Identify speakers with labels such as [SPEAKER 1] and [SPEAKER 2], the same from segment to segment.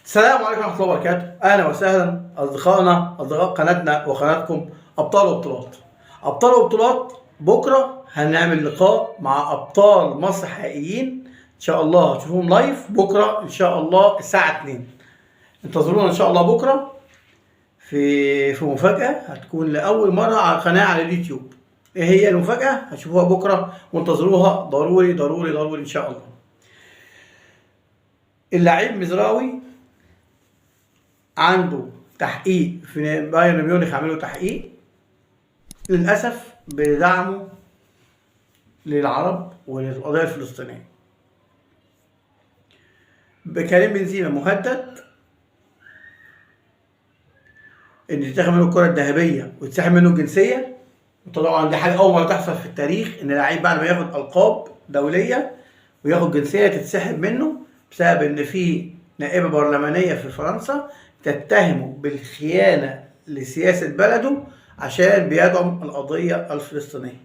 [SPEAKER 1] السلام عليكم ورحمة الله وبركاته، أهلا وسهلا أصدقائنا أصدقاء قناتنا وقناتكم أبطال وبطولات. أبطال وبطولات بكرة هنعمل لقاء مع أبطال مصر حقيقيين إن شاء الله، هتشوفوهم لايف بكرة إن شاء الله الساعة 2. انتظرونا إن شاء الله بكرة في مفاجأة هتكون لأول مرة على قناة على اليوتيوب. إيه هي المفاجأة؟ هتشوفوها بكرة وانتظروها ضروري ضروري ضروري إن شاء الله. اللاعب مزراوي عنده تحقيق في بايرن ميونخ، عملوا تحقيق للأسف بدعمه للعرب وللقضية الفلسطينية. كريم بنزيما مهدد إن يتاخد منه الكرة الذهبية ويتسحب منه الجنسية، وطبعا دي حاجة أول مرة تحصل في التاريخ إن لعيب بعد ما ياخد ألقاب دولية وياخد جنسية تتسحب منه بسبب إن في نائبة برلمانية في فرنسا تتهمه بالخيانة لسياسة بلده عشان بيدعم القضية الفلسطينية.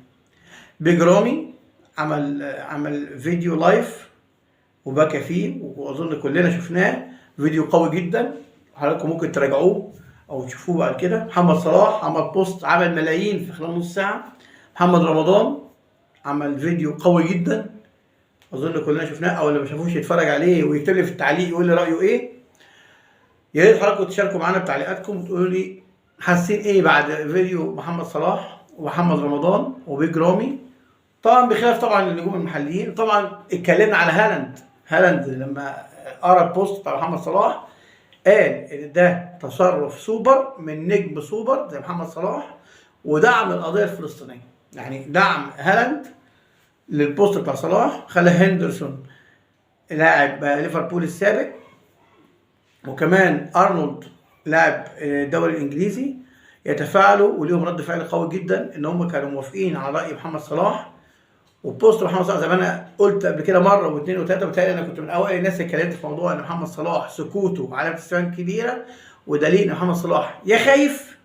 [SPEAKER 1] بيج رامي عمل فيديو لايف وبكى فيه، وأظن كلنا شفناه، فيديو قوي جدا، حضراتكم ممكن تراجعوه أو تشوفوه بعد كده. محمد صلاح عمل بوست عمل ملايين في خلال نص ساعة. محمد رمضان عمل فيديو قوي جدا، أظن كلنا شفناه، أو اللي ما شافوش يتفرج عليه ويكتب لي في التعليق يقول لي رأيه إيه. يا ريت حضراتكم تشاركوا معانا بتعليقاتكم وتقولوا لي حاسين ايه بعد فيديو محمد صلاح ومحمد رمضان وبيج رامي، طبعا بخلاف طبعا النجوم المحليين. طبعا اتكلمنا على هالاند لما قرا البوست بتاع محمد صلاح قال ان ده تصرف سوبر من نجم سوبر زي محمد صلاح ودعم القضيه الفلسطينيه. يعني دعم هالاند للبوست بتاع صلاح خلى هندرسون لاعب ليفربول السابق وكمان ارنولد لاعب الدوري الانجليزي يتفاعلوا وليهم رد فعل قوي جدا ان هم كانوا موافقين على راي محمد صلاح. وبوست محمد صلاح زي ما انا قلت قبل كده مره واثنين وثلاثه، وبالتالي انا كنت من اوائل الناس اللي اتكلمت في موضوع ان محمد صلاح سكوته علامه استفهام كبيره، ودليل ان محمد صلاح يا خايف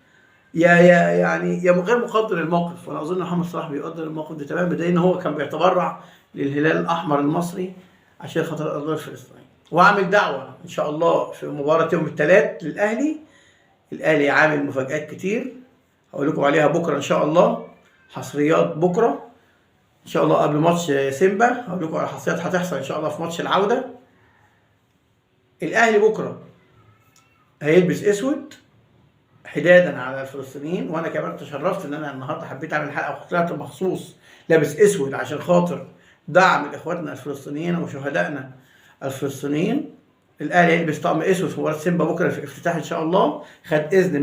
[SPEAKER 1] يا غير مقدر الموقف. وانا اظن محمد صلاح بيقدر الموقف ده تمام، بدليل ان هو كان بيتبرع للهلال الاحمر المصري عشان خاطر القضيه الفلسطينيه. وعامل دعوه ان شاء الله في مباراه يوم الثلاث للاهلي. الاهلي عامل مفاجآت كتير هقول لكم عليها بكره ان شاء الله، حصريات بكره ان شاء الله قبل ماتش سيمبا، هقول لكم على حصريات هتحصل ان شاء الله في ماتش العوده. الاهلي بكره هيلبس اسود حدادا على الفلسطينيين، وانا كمان تشرفت ان انا النهارده حبيت اعمل حلقه وطلعت مخصوص لابس اسود عشان خاطر دعم لاخواتنا الفلسطينيين وشهدائنا الفلسطينيين. الاهلي هيلبس طقم اسود في مباراه سيمبا بكره في الافتتاح ان شاء الله. خد اذن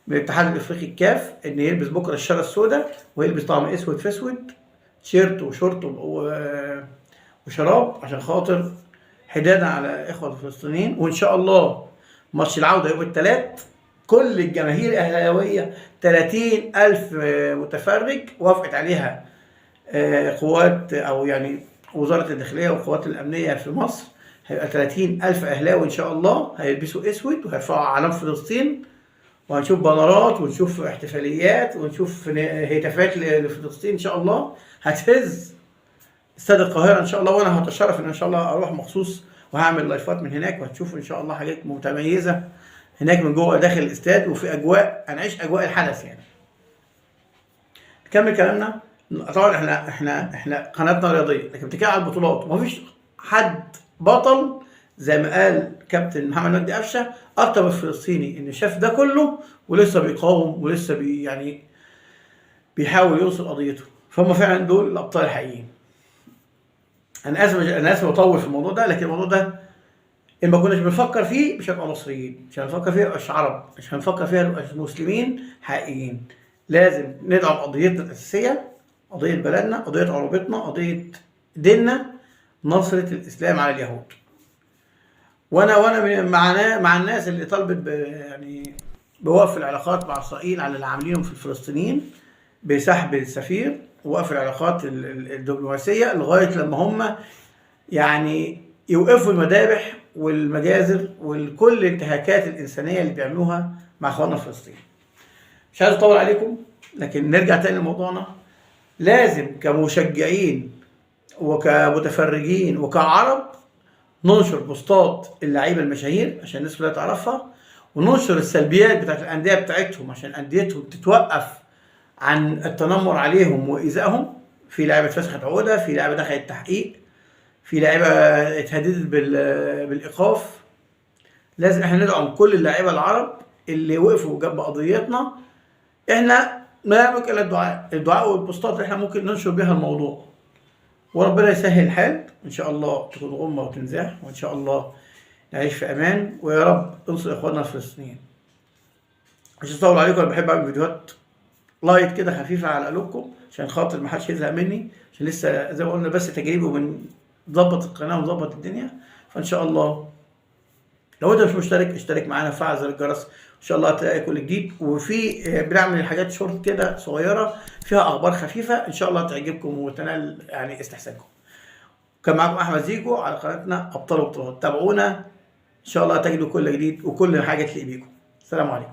[SPEAKER 1] من الاتحاد الافريقي الكاف ان يلبس بكره الشاره السوداء ويلبس طقم اسود في اسود، تيشيرت وشورت وشراب عشان خاطر حدادا على اخوه الفلسطينيين. وان شاء الله ماتش العوده يوم الثلاث كل الجماهير الاهلاويه 30,000 متفرج وافقت عليها قوات او يعني وزاره الداخليه والقوات الامنيه في مصر. هيبقى 30,000 اهلاوي ان شاء الله هيلبسوا اسود وهيرفعوا علم فلسطين، وهنشوف بنرات ونشوف احتفاليات ونشوف هتافات لفلسطين ان شاء الله هتهز استاد القاهره ان شاء الله. وانا هتشرف ان شاء الله اروح مخصوص وهعمل لايفات من هناك، وهتشوفوا ان شاء الله حاجات متميزه هناك من جوه داخل الاستاد وفي اجواء هنعيش اجواء الحدث. يعني نكمل كلامنا. طبعا احنا قناتنا رياضيه لكن بتتكلم على البطولات، ومفيش حد بطل زي ما قال كابتن محمد مجدي قفشه اكتر من الفلسطيني ان شاف ده كله ولسه بيقاوم ولسه يعني بيحاول يوصل قضيته. فهم فعلا دول الابطال الحقيقيين. انا اسف بطول في الموضوع ده، لكن الموضوع ده ان ما كناش بنفكر فيه مش هنبقى مصريين، مش هنفكر فيه مش عرب، مش هنفكر فيها نبقى مسلمين حقيقيين. لازم ندعم قضيتنا الاساسيه، قضيه بلدنا، قضيه عروبتنا، قضيه ديننا، نصره الاسلام على اليهود. وانا مع الناس اللي طلبت يعني بوقف العلاقات مع اسرائيل على اللي عاملينهم في الفلسطينيين، بسحب السفير ووقف العلاقات الدبلوماسيه لغايه لما هم يعني يوقفوا المذابح والمجازر وكل الانتهاكات الانسانيه اللي بيعملوها مع اخواننا الفلسطينيين. مش عايز اطول عليكم لكن نرجع تاني لموضوعنا. لازم كمشجعين وكمتفرجين وكعرب ننشر بوستات اللعيبه المشاهير عشان الناس كلها تعرفها، وننشر السلبيات بتاعت الانديه بتاعتهم عشان انديتهم تتوقف عن التنمر عليهم وايذائهم. في لعيبه اتفسخت عقودها، في لعيبه دخلت تحقيق، في لعيبه اتهددت بالايقاف. لازم احنا ندعم كل اللعيبه العرب اللي وقفوا جنب قضيتنا. احنا ما يملك الا الدعاء والبوستات اللي احنا ممكن ننشر بيها الموضوع، وربنا يسهل الحال ان شاء الله، تكون غمه وتنزاح، وان شاء الله نعيش في امان، ويا رب انصر اخواننا الفلسطينيين. مش هطول عليكم، انا بحب اعمل فيديوهات لايت كده خفيفه على قلوبكم عشان خاطر ما حدش يزهق مني، عشان لسه زي ما قلنا بس تجريبي وبنظبط القناه ونظبط الدنيا. فان شاء الله لو انت مش مشترك اشترك معانا وفعل زر الجرس، ان شاء الله هتلاقي كل جديد. وفي بنعمل حاجات شورت كده صغيره فيها اخبار خفيفه ان شاء الله تعجبكم وتنال يعني استحسانكم. كان معاكم احمد زيكو على قناتنا ابطال وبطولات. تابعونا ان شاء الله تجدوا كل جديد وكل حاجه تليق بيكم. السلام عليكم.